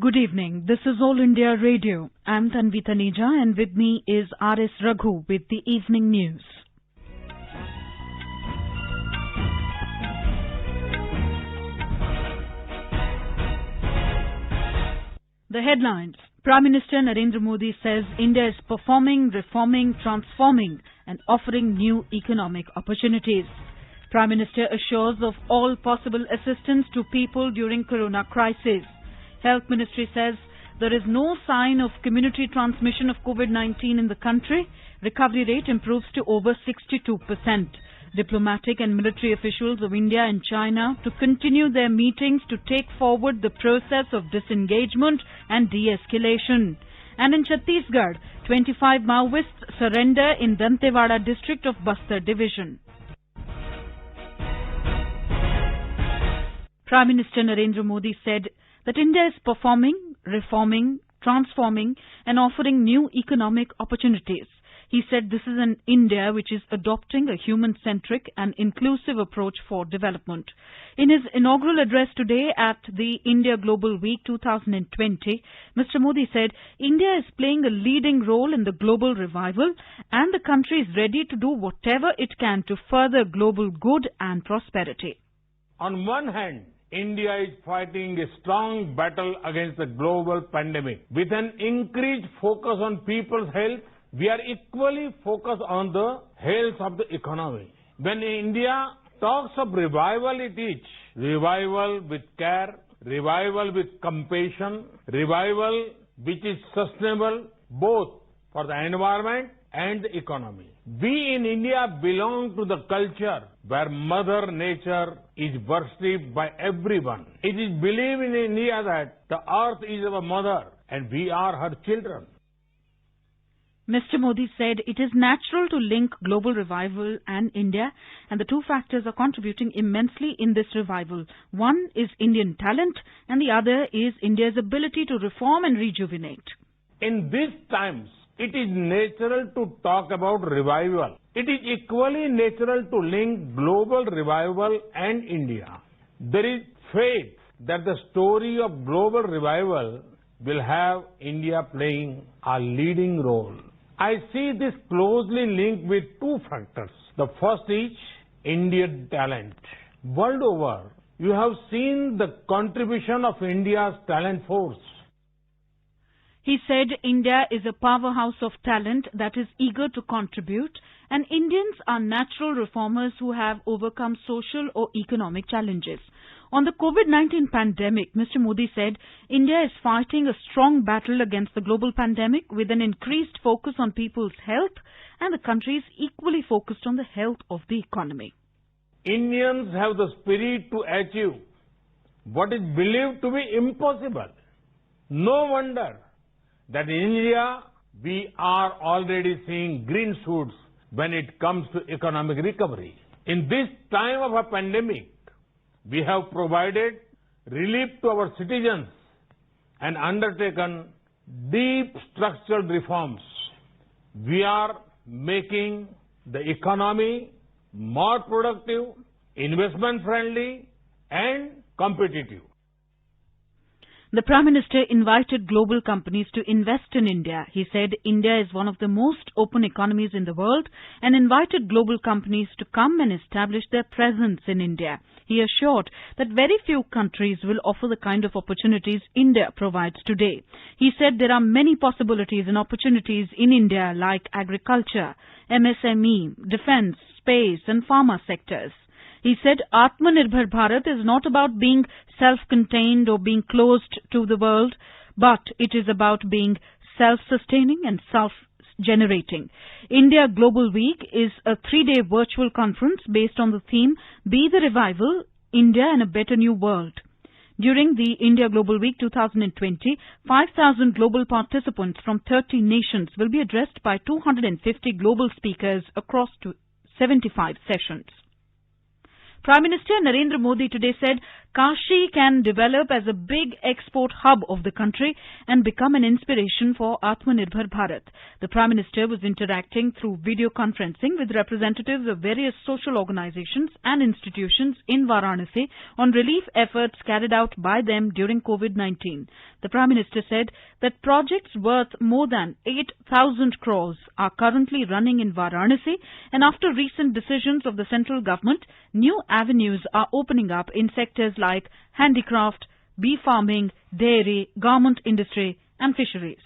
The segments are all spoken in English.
Good evening. This is All India Radio. I'm Tanvi Taneja and with me is R.S. Raghu with the evening news. The headlines. Prime Minister Narendra Modi says India is performing, reforming, transforming and offering new economic opportunities. Prime Minister assures of all possible assistance to people during Corona crisis. Health Ministry says there is no sign of community transmission of COVID-19 in the country. Recovery rate improves to over 62%. Diplomatic and military officials of India and China to continue their meetings to take forward the process of disengagement and de-escalation. And in Chhattisgarh, 25 Maoists surrender in Dantewada district of Bastar division. Prime Minister Narendra Modi said that India is performing, reforming, transforming and offering new economic opportunities. He said this is an India which is adopting a human-centric and inclusive approach for development. In his inaugural address today at the India Global Week 2020, Mr. Modi said India is playing a leading role in the global revival and the country is ready to do whatever it can to further global good and prosperity. On one hand, India is fighting a strong battle against the global pandemic. With an increased focus on people's health, we are equally focused on the health of the economy. When India talks of revival, it is revival with care, revival with compassion, revival which is sustainable both for the environment and the economy. We in India belong to the culture where Mother Nature is worshipped by everyone. It is believed in India that the earth is our mother and we are her children. Mr. Modi said it is natural to link global revival and India, and the two factors are contributing immensely in this revival. One is Indian talent and the other is India's ability to reform and rejuvenate. In these times, it is natural to talk about revival. It is equally natural to link global revival and India. There is faith that the story of global revival will have India playing a leading role. I see this closely linked with two factors. The first is Indian talent. World over, you have seen the contribution of India's talent force. He said India is a powerhouse of talent that is eager to contribute and Indians are natural reformers who have overcome social or economic challenges. On the COVID-19 pandemic, Mr. Modi said India is fighting a strong battle against the global pandemic with an increased focus on people's health and the country is equally focused on the health of the economy. Indians have the spirit to achieve what is believed to be impossible. No wonder that in India, we are already seeing green shoots when it comes to economic recovery. In this time of a pandemic, we have provided relief to our citizens and undertaken deep structural reforms. We are making the economy more productive, investment-friendly and competitive. The Prime Minister invited global companies to invest in India. He said India is one of the most open economies in the world and invited global companies to come and establish their presence in India. He assured that very few countries will offer the kind of opportunities India provides today. He said there are many possibilities and opportunities in India like agriculture, MSME, defense, space and pharma sectors. He said Atmanirbhar Bharat is not about being self-contained or being closed to the world, but it is about being self-sustaining and self-generating. India Global Week is a 3-day virtual conference based on the theme Be the Revival, India and a Better New World. During the India Global Week 2020, 5,000 global participants from 30 nations will be addressed by 250 global speakers across 75 sessions. Prime Minister Narendra Modi today said Kashi can develop as a big export hub of the country and become an inspiration for Atmanirbhar Bharat. The Prime Minister was interacting through video conferencing with representatives of various social organizations and institutions in Varanasi on relief efforts carried out by them during COVID-19. The Prime Minister said that projects worth more than 8,000 crores are currently running in Varanasi, and after recent decisions of the central government, new avenues are opening up in sectors like handicraft, bee farming, dairy, garment industry and fisheries.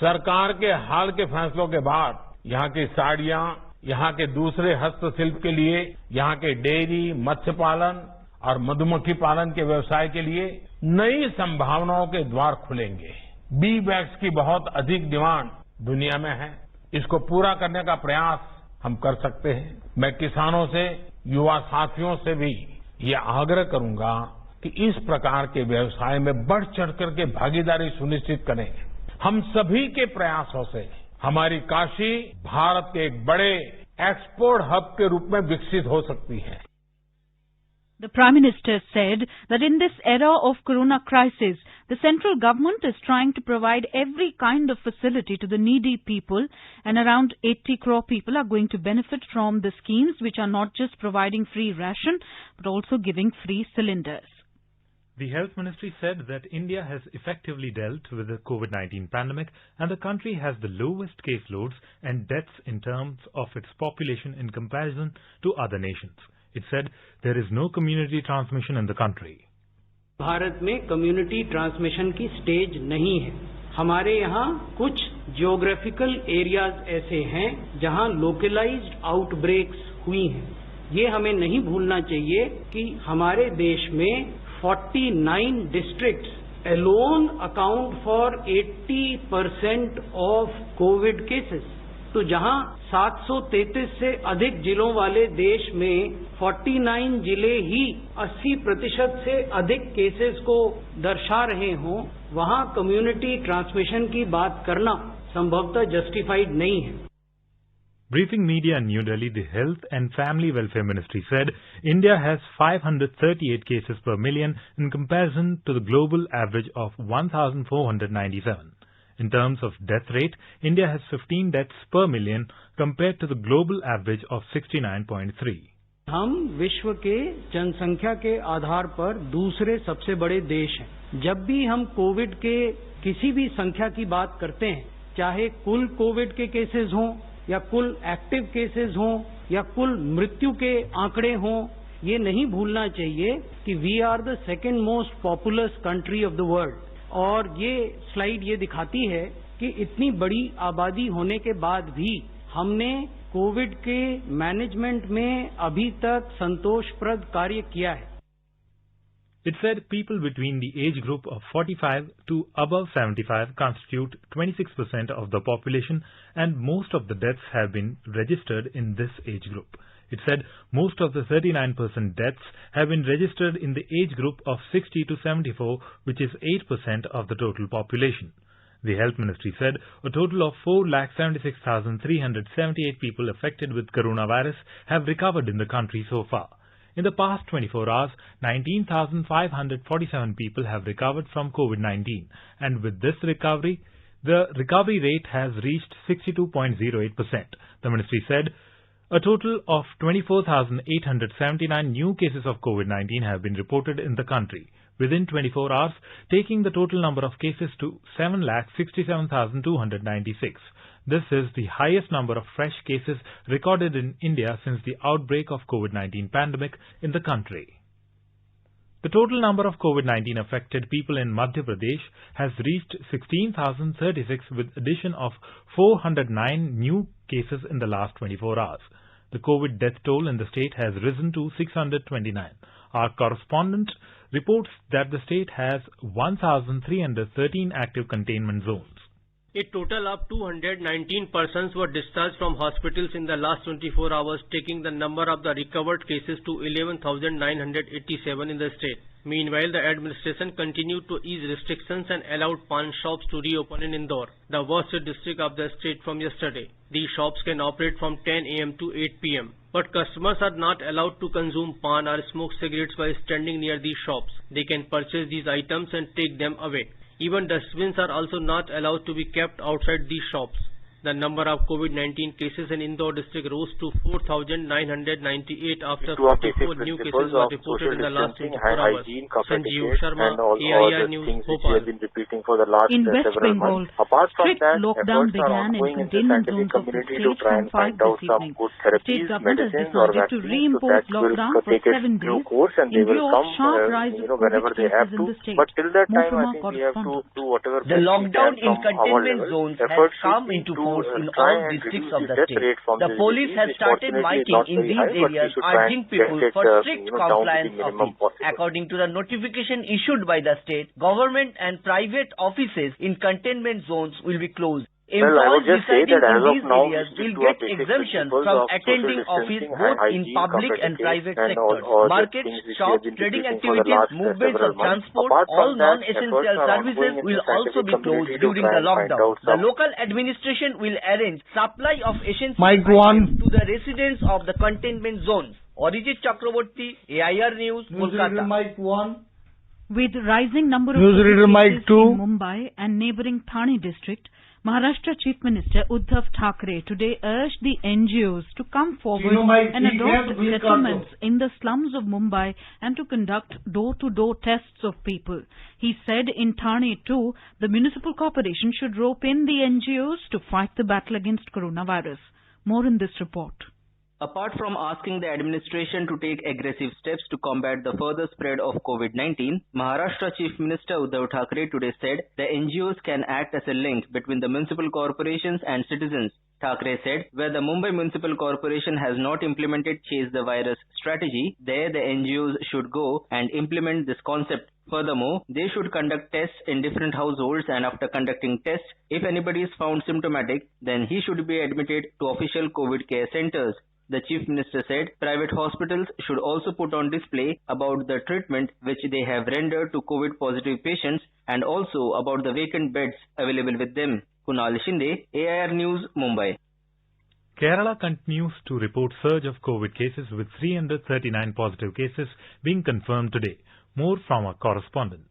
सरकार के हाल के फैसलों के बाद यहाँ की साड़ियाँ, यहाँ के दूसरे हस्तशिल्प के लिए, यहाँ के डेयरी, मत्स्य पालन और मधुमक्खी पालन के व्यवसाय के लिए नई संभावनाओं के द्वार खुलेंगे। बी वैक्स की बहुत अधिक डिमांड दुनिया में है। इसको पूरा करने का प्रयास हम कर सकते हैं। मैं किसानों से, युवा साथियों से भी ये आग्रह करूंगा कि इस प्रकार के व्यवसाय में बढ़ चढ़ करके भागीदारी सुनिश्चित करें। हम सभी के प्रयासों से हमारी काशी भारत के एक बड़े एक्सपोर्ट हब के रूप में विकसित हो सकती है। The Prime Minister said that in this era of corona crisis, the central government is trying to provide every kind of facility to the needy people, and around 80 crore people are going to benefit from the schemes, which are not just providing free ration but also giving free cylinders. The Health Ministry said that India has effectively dealt with the COVID-19 pandemic and the country has the lowest caseloads and deaths in terms of its population in comparison to other nations. It said there is no community transmission in the country. Bharat में community transmission की stage नहीं है। हमारे यहाँ कुछ geographical areas ऐसे हैं जहाँ लोकलाइज्ड आउटब्रेक्स हुई हैं। ये हमें नहीं भूलना चाहिए कि हमारे देश में 49 districts alone account for 80% of Covid cases. तो जहां 733 से अधिक जिलों वाले देश में 49 जिले ही 80% से अधिक केसेस को दर्शा रहे हों, वहां कम्युनिटी ट्रांसमिशन की बात करना संभवतः जस्टिफाइड नहीं है। Briefing media in New Delhi, the Health and Family Welfare Ministry said India has 538 cases per million in comparison to the global average of 1,497. In terms of death rate, India has 15 deaths per million compared to the global average of 69.3. हम विश्व के जनसंख्या के आधार पर दूसरे सबसे बड़े देश हैं। जब भी हम कोविड के किसी भी संख्या की बात करते हैं, चाहे कुल कोविड के केसेस हों या कुल एक्टिव केसेस हों या कुल मृत्यु के आंकड़े हों, ये नहीं भूलना चाहिए कि we are the second most populous country of the world. और ये स्लाइड ये दिखाती है कि इतनी बड़ी आबादी होने के बाद भी हमने कोविड के मैनेजमेंट में अभी तक संतोषप्रद कार्य किया है। It said people between the age group of 45 to above 75 constitute 26% of the population, and most of the deaths have been registered in this age group. It said most of the 39% deaths have been registered in the age group of 60 to 74, which is 8% of the total population. The Health Ministry said a total of 4,76,378 people affected with coronavirus have recovered in the country so far. In the past 24 hours, 19,547 people have recovered from COVID-19, and with this recovery, the recovery rate has reached 62.08%. The ministry said a total of 24,879 new cases of COVID-19 have been reported in the country within 24 hours, taking the total number of cases to 7,67,296. This is the highest number of fresh cases recorded in India since the outbreak of COVID-19 pandemic in the country. The total number of COVID-19 affected people in Madhya Pradesh has reached 16,036 with addition of 409 new cases in the last 24 hours. The COVID death toll in the state has risen to 629. Our correspondent reports that the state has 1,313 active containment zones. A total of 219 persons were discharged from hospitals in the last 24 hours, taking the number of the recovered cases to 11,987 in the state. Meanwhile, the administration continued to ease restrictions and allowed pawn shops to reopen in Indore, the worst district of the state from yesterday. These shops can operate from 10 a.m. to 8 p.m. But customers are not allowed to consume pan or smoke cigarettes while standing near these shops. They can purchase these items and take them away. Even dustbins are also not allowed to be kept outside these shops. The number of COVID-19 cases in Indore district rose to 4,998 after 44 new cases were reported in the last 24 hours. Sanjeev Sharma, AIR News, Bhopal. In West Bengal, strict lockdown began in containment zones of the state from 5 this evening. The state government has decided to reimpose lockdown for 7 days in view of sharp rise of COVID cases in the state. More from our correspondent. The lockdown in containment zones has come into force in all districts of the state. The police has started miking in these areas, urging people for strict compliance of it. According to the notification issued by the state, government and private offices in containment zones will be closed. Employees residing in these areas will get exemption from attending office both in public and private sectors. Markets, shops, trading activities, movements of transport, all non-essential services will also be closed during the lockdown. The local administration will arrange supply of essential items to the residents of the containment zones. Arijit Chakraborty, AIR News, Kolkata. With rising number of cases in Mumbai and neighbouring Thane district, Maharashtra Chief Minister Uddhav Thackeray today urged the NGOs to come forward and adopt settlements in the slums of Mumbai and to conduct door-to-door tests of people. He said in Thane too, the municipal corporation should rope in the NGOs to fight the battle against coronavirus. More in this report. Apart from asking the administration to take aggressive steps to combat the further spread of COVID-19, Maharashtra Chief Minister Uddhav Thackeray today said the NGOs can act as a link between the municipal corporations and citizens. Thackeray said, where the Mumbai Municipal Corporation has not implemented Chase the Virus strategy, there the NGOs should go and implement this concept. Furthermore, they should conduct tests in different households, and after conducting tests, if anybody is found symptomatic, then he should be admitted to official COVID care centers. The Chief Minister said private hospitals should also put on display about the treatment which they have rendered to COVID-positive patients and also about the vacant beds available with them. Kunal Shinde, AIR News, Mumbai. Kerala continues to report surge of COVID cases with 339 positive cases being confirmed today. More from our correspondent.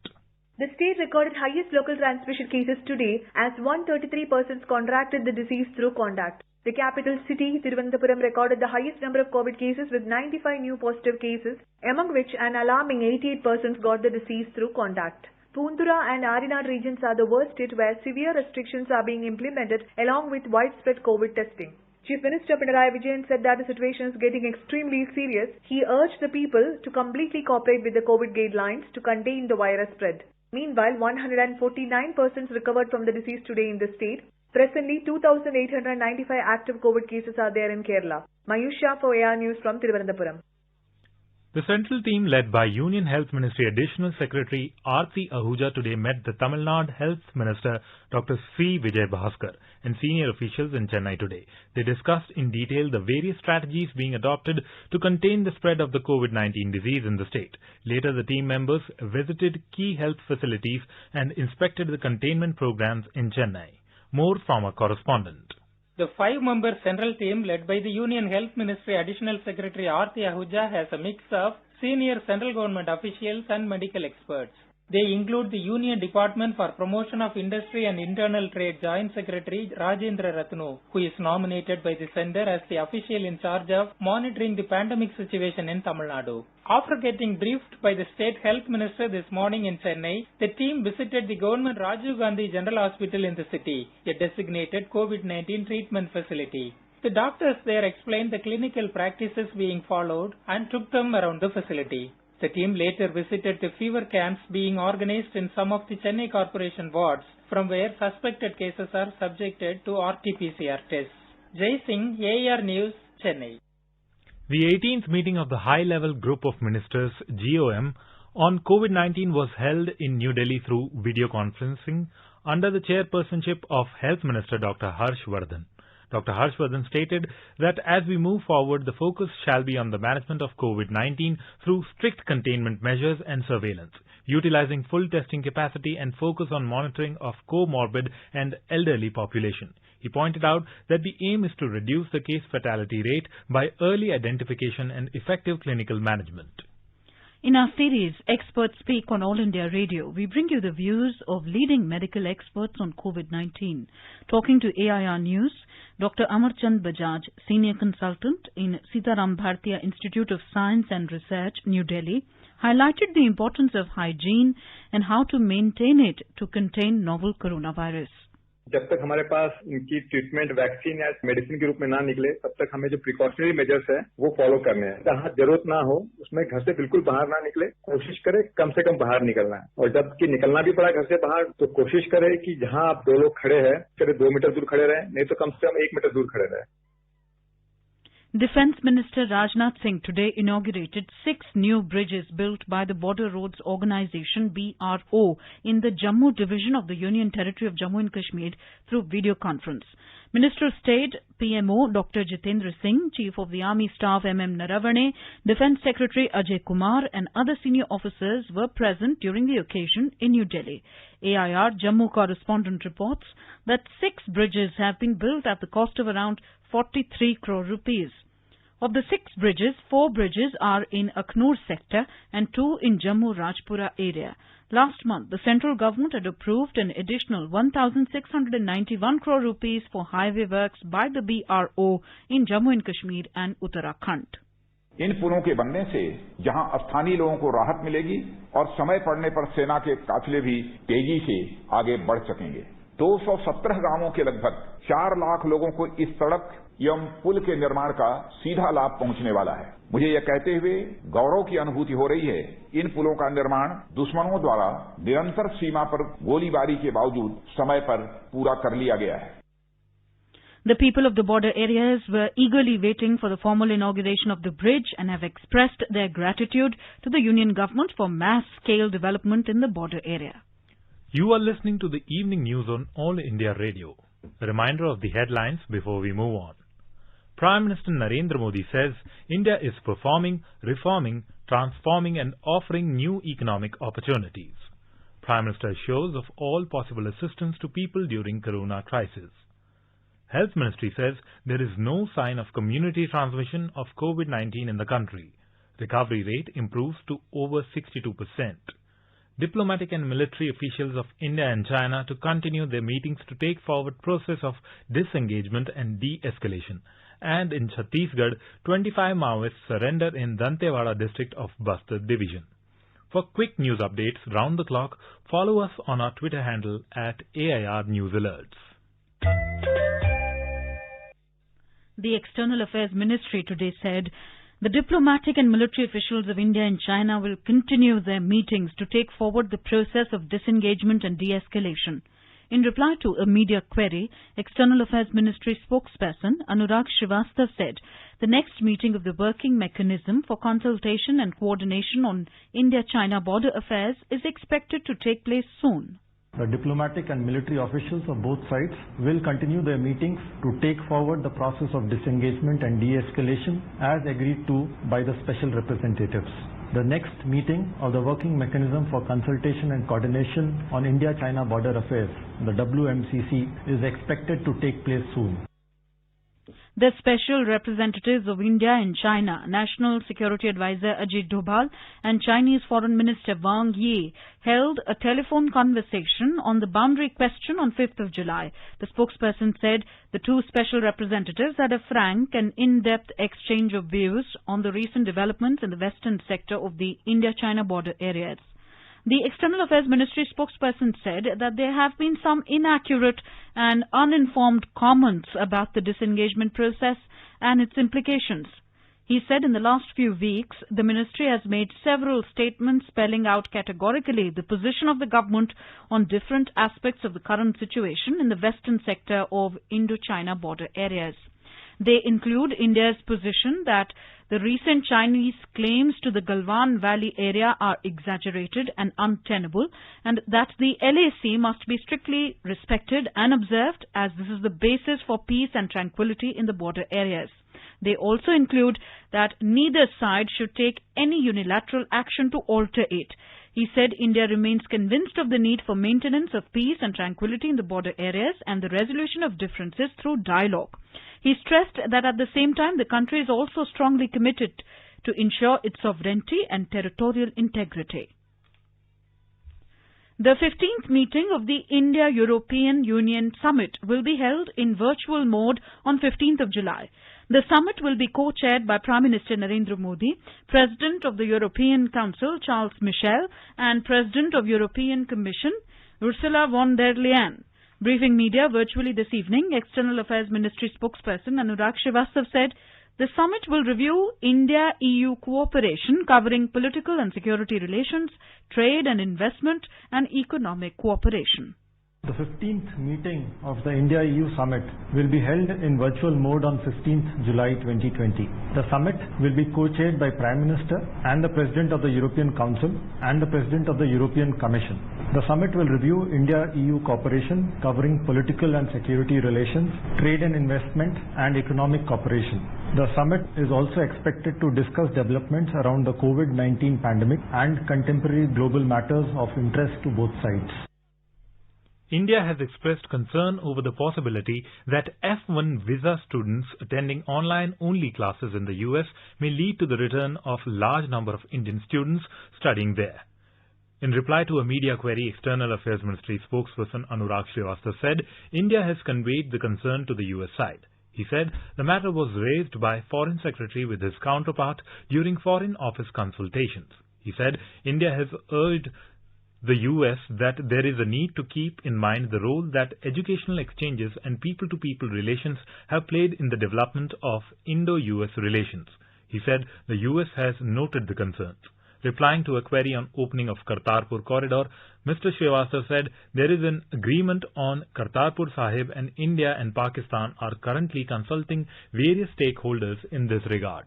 The state recorded highest local transmission cases today as 133 persons contracted the disease through contact. The capital city, Thiruvananthapuram, recorded the highest number of COVID cases with 95 new positive cases, among which an alarming 88 persons got the disease through contact. Poonthura and Arinad regions are the worst hit where severe restrictions are being implemented along with widespread COVID testing. Chief Minister Pinarayi Vijayan said that the situation is getting extremely serious. He urged the people to completely cooperate with the COVID guidelines to contain the virus spread. Meanwhile, 149 persons recovered from the disease today in the state. Presently, 2,895 active COVID cases are there in Kerala. Mayush Shah for AR News from Thiruvananthapuram. The central team led by Union Health Ministry Additional Secretary Aarti Ahuja today met the Tamil Nadu Health Minister Dr. C. Vijay Bhaskar and senior officials in Chennai today. They discussed in detail the various strategies being adopted to contain the spread of the COVID-19 disease in the state. Later, the team members visited key health facilities and inspected the containment programs in Chennai. More from a correspondent. The 5-member central team led by the Union Health Ministry Additional Secretary Aarti Ahuja has a mix of senior central government officials and medical experts. They include the Union Department for Promotion of Industry and Internal Trade Joint Secretary Rajendra Ratnu, who is nominated by the centre as the official in charge of monitoring the pandemic situation in Tamil Nadu. After getting briefed by the State Health Minister this morning in Chennai, the team visited the Government Rajiv Gandhi General Hospital in the city, a designated COVID-19 treatment facility. The doctors there explained the clinical practices being followed and took them around the facility. The team later visited the fever camps being organized in some of the Chennai Corporation wards, from where suspected cases are subjected to RT-PCR tests. Jai Singh, AIR News, Chennai. The 18th meeting of the high-level group of ministers, GOM, on COVID-19 was held in New Delhi through video conferencing under the chairpersonship of Health Minister Dr. Harsh Vardhan. Dr. Harsh Vardhan stated that as we move forward, the focus shall be on the management of COVID-19 through strict containment measures and surveillance. utilizing full testing capacity and focus on monitoring of comorbid and elderly population. He pointed out that the aim is to reduce the case fatality rate by early identification and effective clinical management. In our series, Experts Speak on All India Radio, we bring you the views of leading medical experts on COVID-19. Talking to AIR News, Dr. Amarchand Bajaj, Senior Consultant in Sitaram Bhartiya Institute of Science and Research, New Delhi, highlighted the importance of hygiene and how to maintain it to contain novel coronavirus. जब तक हमारे पास इनकी treatment vaccine या medicine के रूप में ना निकले तब तक हमें जो प्रिकॉशनरी मेजर्स है वो फॉलो करने हैं। जहां जरूरत ना हो उसमें घर से बिल्कुल बाहर ना निकले, कोशिश करें कम से कम बाहर निकलना है। और जबकि निकलना भी पड़ा घर से बाहर तो कोशिश करें कि जहां आप 2 लोग खड़े हैं करीब 2 मीटर दूर खड़े रहें, नहीं तो कम से कम 1 मीटर दूर खड़े रहें। Defence Minister Rajnath Singh today inaugurated 6 new bridges built by the Border Roads Organisation BRO in the Jammu division of the Union Territory of Jammu and Kashmir through video conference. Minister of State PMO Dr. Jitendra Singh, Chief of the Army Staff Naravane, Defence Secretary Ajay Kumar and other senior officers were present during the occasion in New Delhi. AIR Jammu correspondent reports that 6 bridges have been built at the cost of around 43 crore rupees. Of the 6 bridges, 4 bridges are in Aknoor sector and 2 in Jammu Rajpura area. Last month, the central government had approved an additional 1,691 crore rupees for highway works by the BRO in Jammu and Kashmir and Uttarakhand. इन पुलों के बनने से जहां स्थानीय लोगों को राहत मिलेगी और समय पड़ने पर सेना के काफिले भी तेजी से आगे बढ़ सकेंगे। 217 गांवों के लगभग 4 लाख लोगों को इस सड़क एवं पुल के निर्माण का सीधा लाभ पहुंचने वाला है। मुझे यह कहते हुए गौरव की अनुभूति हो रही है, इन पुलों का निर्माण दुश्मनों द्वारा निरंतर सीमा पर गोलीबारी के बावजूद समय पर पूरा कर लिया गया है। The people of the border areas were eagerly waiting for the formal inauguration of the bridge and have expressed their gratitude to the Union government for mass-scale development in the border area. You are listening to the evening news on All India Radio. A reminder of the headlines before we move on. Prime Minister Narendra Modi says India is performing, reforming, transforming and offering new economic opportunities. Prime Minister assures of all possible assistance to people during corona crisis. Health Ministry says there is no sign of community transmission of COVID-19 in the country. Recovery rate improves to over 62%. Diplomatic and military officials of India and China to continue their meetings to take forward process of disengagement and de-escalation. And in Chhattisgarh, 25 Maoists surrender in Dantewada district of Bastar division. For quick news updates round the clock, follow us on our Twitter handle at AIR News Alerts. The External Affairs Ministry today said the diplomatic and military officials of India and China will continue their meetings to take forward the process of disengagement and de-escalation. In reply to a media query, External Affairs Ministry spokesperson Anurag Srivastava said the next meeting of the Working Mechanism for Consultation and Coordination on India-China Border Affairs is expected to take place soon. The diplomatic and military officials of both sides will continue their meetings to take forward the process of disengagement and de-escalation as agreed to by the special representatives. The next meeting of the Working Mechanism for Consultation and Coordination on India-China Border Affairs, the WMCC, is expected to take place soon. The special representatives of India and China, National Security Advisor Ajit Doval and Chinese Foreign Minister Wang Yi, held a telephone conversation on the boundary question on 5th of July. The spokesperson said the two special representatives had a frank and in-depth exchange of views on the recent developments in the western sector of the India-China border areas. The External Affairs Ministry spokesperson said that there have been some inaccurate and uninformed comments about the disengagement process and its implications. He said in the last few weeks, the ministry has made several statements spelling out categorically the position of the government on different aspects of the current situation in the western sector of Indo-China border areas. They include India's position that the recent Chinese claims to the Galwan Valley area are exaggerated and untenable, and that the LAC must be strictly respected and observed as this is the basis for peace and tranquility in the border areas. They also include that neither side should take any unilateral action to alter it. He said India remains convinced of the need for maintenance of peace and tranquility in the border areas and the resolution of differences through dialogue. He stressed that at the same time the country is also strongly committed to ensure its sovereignty and territorial integrity. The 15th meeting of the India-European Union Summit will be held in virtual mode on 15th of July. The summit will be co-chaired by Prime Minister Narendra Modi, President of the European Council Charles Michel, and President of European Commission Ursula von der Leyen. Briefing media virtually this evening, External Affairs Ministry spokesperson Anurag Srivastava said the summit will review India-EU cooperation covering political and security relations, trade and investment, and economic cooperation. The 15th meeting of the India-EU Summit will be held in virtual mode on 15th July 2020. The summit will be co-chaired by Prime Minister and the President of the European Council and the President of the European Commission. The summit will review India-EU cooperation covering political and security relations, trade and investment, and economic cooperation. The summit is also expected to discuss developments around the COVID-19 pandemic and contemporary global matters of interest to both sides. India has expressed concern over the possibility that F1 visa students attending online-only classes in the US may lead to the return of a large number of Indian students studying there. In reply to a media query, External Affairs Ministry spokesperson Anurag Srivastava said India has conveyed the concern to the US side. He said the matter was raised by Foreign Secretary with his counterpart during Foreign Office consultations. He said India has urged the US that there is a need to keep in mind the role that educational exchanges and people-to-people relations have played in the development of Indo-US relations. He said the US has noted the concerns. Replying to a query on opening of Kartarpur corridor, Mr. Srivastava said there is an agreement on Kartarpur Sahib and India and Pakistan are currently consulting various stakeholders in this regard.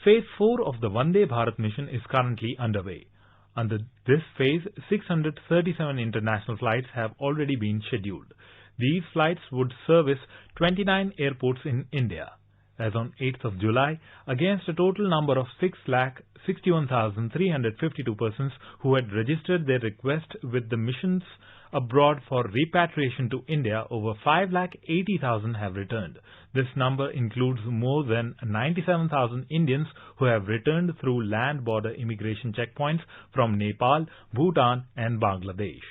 Phase 4 of the Vande Bharat mission is currently underway. Under this phase, 637 international flights have already been scheduled. These flights would service 29 airports in India. As on 8th of July, against a total number of 6,61,352 persons who had registered their request with the missions abroad for repatriation to India, over 5,80,000 have returned. This number includes more than 97,000 Indians who have returned through land border immigration checkpoints from Nepal, Bhutan and Bangladesh.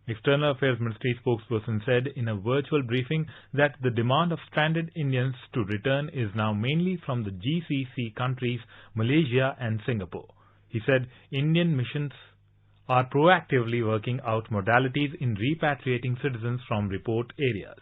External Affairs Ministry spokesperson said in a virtual briefing that the demand of stranded Indians to return is now mainly from the GCC countries, Malaysia and Singapore. He said Indian missions are proactively working out modalities in repatriating citizens from report areas.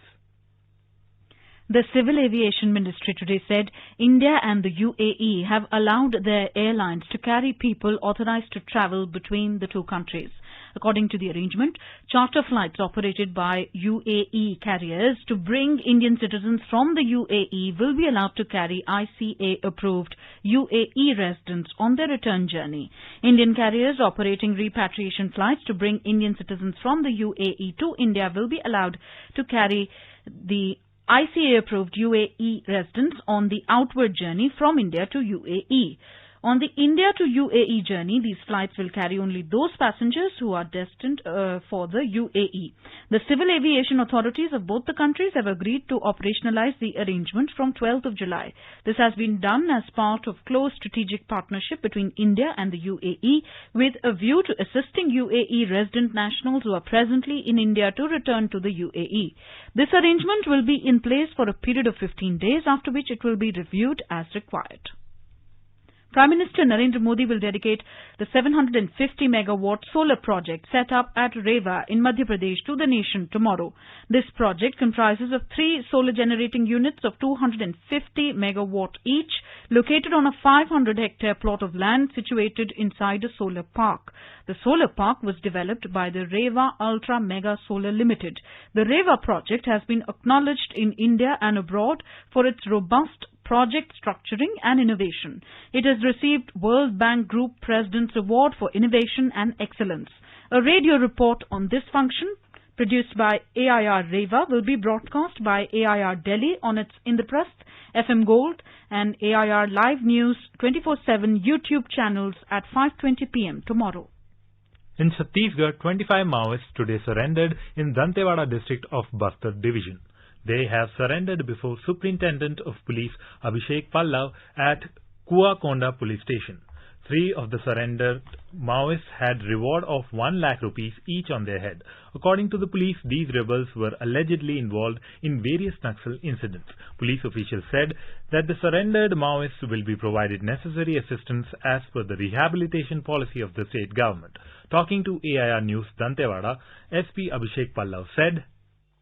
The Civil Aviation Ministry today said India and the UAE have allowed their airlines to carry people authorized to travel between the two countries. According to the arrangement, charter flights operated by UAE carriers to bring Indian citizens from the UAE will be allowed to carry ICA-approved UAE residents on their return journey. Indian carriers operating repatriation flights to bring Indian citizens from the UAE to India will be allowed to carry the ICA-approved UAE residents on the outward journey from India to UAE. On the India to UAE journey, these flights will carry only those passengers who are destined for the UAE. The civil aviation authorities of both the countries have agreed to operationalize the arrangement from 12th of July. This has been done as part of close strategic partnership between India and the UAE with a view to assisting UAE resident nationals who are presently in India to return to the UAE. This arrangement will be in place for a period of 15 days, after which it will be reviewed as required. Prime Minister Narendra Modi will dedicate the 750 megawatt solar project set up at Rewa in Madhya Pradesh to the nation tomorrow. This project comprises of 3 solar generating units of 250 megawatt each, located on a 500-hectare plot of land situated inside a solar park. The solar park was developed by the Rewa Ultra Mega Solar Limited. The Rewa project has been acknowledged in India and abroad for its robust project structuring and innovation. It has received World Bank Group President's Award for Innovation and Excellence. A radio report on this function, produced by AIR Rewa, will be broadcast by AIR Delhi on its Indraprasth, FM Gold and AIR Live News 24/7 YouTube channels at 5:20 p.m. tomorrow. In Chhattisgarh, 25 Maoists today surrendered in Dantewada district of Bastar division. They have surrendered before Superintendent of Police Abhishek Pallav at Kuakonda police station. 3 of the surrendered Maoists had reward of 1 lakh rupees each on their head. According to the police, these rebels were allegedly involved in various Naxal incidents. Police officials said that the surrendered Maoists will be provided necessary assistance as per the rehabilitation policy of the state government. Talking to AIR News Dantewada, SP Abhishek Pallav said,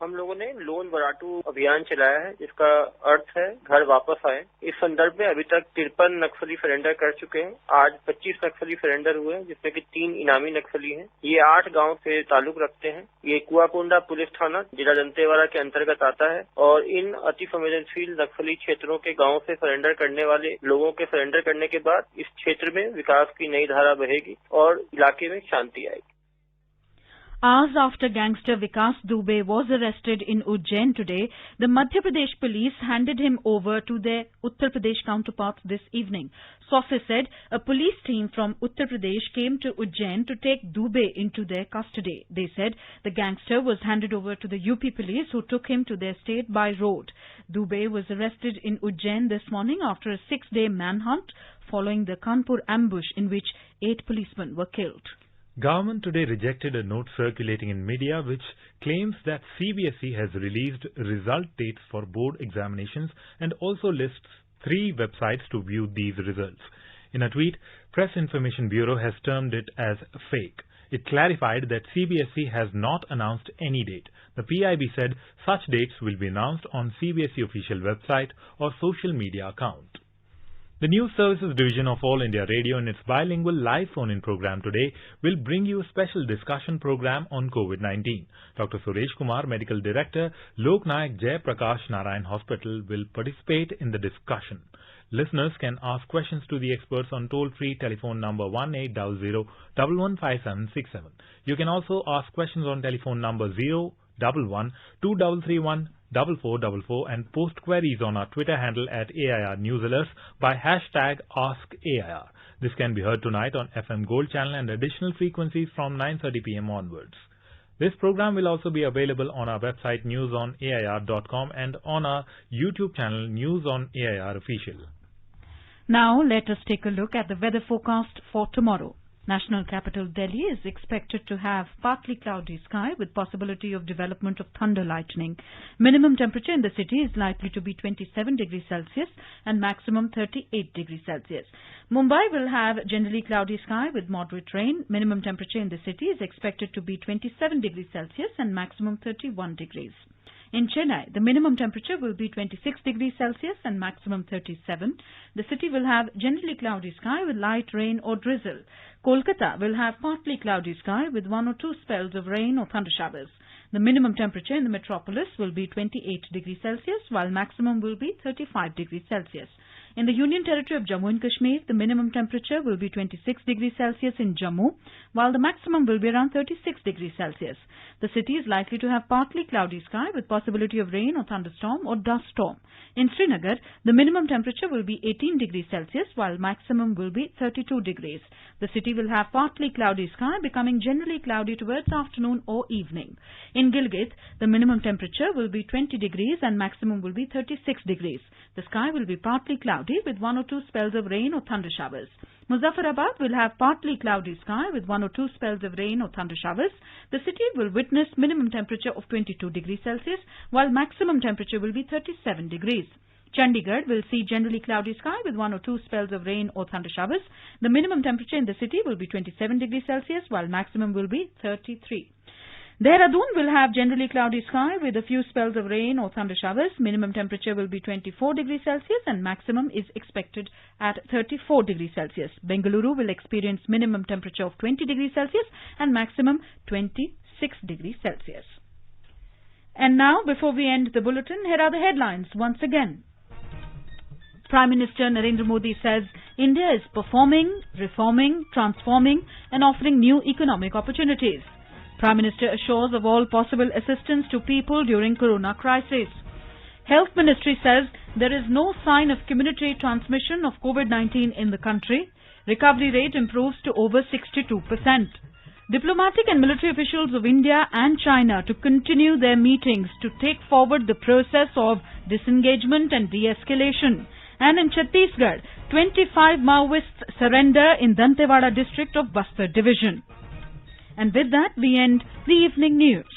हम लोगों ने loan Varratu अभियान चलाया है, जिसका अर्थ है घर वापस आए। इस संदर्भ में अभी तक 53 नक्सली सरेंडर कर चुके हैं। आज 25 नक्सली सरेंडर हुए हैं, जिसमें कि 3 इनामी नक्सली हैं। ये 8 गांव से ताल्लुक रखते हैं। ये कुआकोंडा पुलिस थाना जिला दंतेवाड़ा के अंतर्गत आता है और इन अति संवेदनशील नक्सली क्षेत्रों के गांव से सरेंडर करने वाले लोगों के सरेंडर करने के बाद इस क्षेत्र में विकास की नई धारा बहेगी और इलाके में शांति आएगी। Hours after gangster Vikas Dubey was arrested in Ujjain today, the Madhya Pradesh police handed him over to their Uttar Pradesh counterparts this evening. Sources said a police team from Uttar Pradesh came to Ujjain to take Dubey into their custody. They said the gangster was handed over to the UP police, who took him to their state by road. Dubey was arrested in Ujjain this morning after a 6-day manhunt following the Kanpur ambush in which 8 policemen were killed. Government today rejected a note circulating in media which claims that CBSE has released result dates for board examinations and also lists 3 websites to view these results. In a tweet, Press Information Bureau has termed it as fake. It clarified that CBSE has not announced any date. The PIB said such dates will be announced on CBSE official website or social media account. The News Services Division of All India Radio in its bilingual live phone-in program today will bring you a special discussion program on COVID-19. Dr. Suresh Kumar, Medical Director, Lok Nayak Jai Prakash Narayan Hospital, will participate in the discussion. Listeners can ask questions to the experts on toll-free telephone number 1800-115767. You can also ask questions on telephone number 011-2331-4444 and post queries on our Twitter handle at AIR News Alerts by hashtag AskAIR. This can be heard tonight on FM Gold channel and additional frequencies from 9:30 p.m. onwards. This program will also be available on our website newsonair.com and on our YouTube channel News on AIR Official. Now let us take a look at the weather forecast for tomorrow. National capital Delhi is expected to have partly cloudy sky with possibility of development of thunder lightning. Minimum temperature in the city is likely to be 27 degrees Celsius and maximum 38 degrees Celsius. Mumbai will have generally cloudy sky with moderate rain. Minimum temperature in the city is expected to be 27 degrees Celsius and maximum 31 degrees. In Chennai, the minimum temperature will be 26 degrees Celsius and maximum 37. The city will have generally cloudy sky with light rain or drizzle. Kolkata will have partly cloudy sky with 1 or 2 spells of rain or thunder showers. The minimum temperature in the metropolis will be 28 degrees Celsius, while maximum will be 35 degrees Celsius. In the Union Territory of Jammu and Kashmir, the minimum temperature will be 26 degrees Celsius in Jammu, while the maximum will be around 36 degrees Celsius. The city is likely to have partly cloudy sky with possibility of rain or thunderstorm or dust storm. In Srinagar, the minimum temperature will be 18 degrees Celsius, while maximum will be 32 degrees. The city will have partly cloudy sky, becoming generally cloudy towards afternoon or evening. In Gilgit, the minimum temperature will be 20 degrees and maximum will be 36 degrees. The sky will be partly cloudy with 1 or 2 spells of rain or thunder showers. Muzaffarabad will have partly cloudy sky with 1 or 2 spells of rain or thunder showers. The city will witness minimum temperature of 22 degrees Celsius, while maximum temperature will be 37 degrees. Chandigarh will see generally cloudy sky with 1 or 2 spells of rain or thunder showers. The minimum temperature in the city will be 27 degrees Celsius, while maximum will be 33. Dehradun will have generally cloudy sky with a few spells of rain or thunder showers. Minimum temperature will be 24 degrees Celsius and maximum is expected at 34 degrees Celsius. Bengaluru will experience minimum temperature of 20 degrees Celsius and maximum 26 degrees Celsius. And now, before we end the bulletin, here are the headlines once again. Prime Minister Narendra Modi says India is performing, reforming, transforming and offering new economic opportunities. Prime Minister assures of all possible assistance to people during corona crisis. Health Ministry says there is no sign of community transmission of COVID-19 in the country. Recovery rate improves to over 62%. Diplomatic and military officials of India and China to continue their meetings to take forward the process of disengagement and de-escalation. And in Chhattisgarh, 25 Maoists surrender in Dantewada district of Bastar division. And with that, we end the evening news.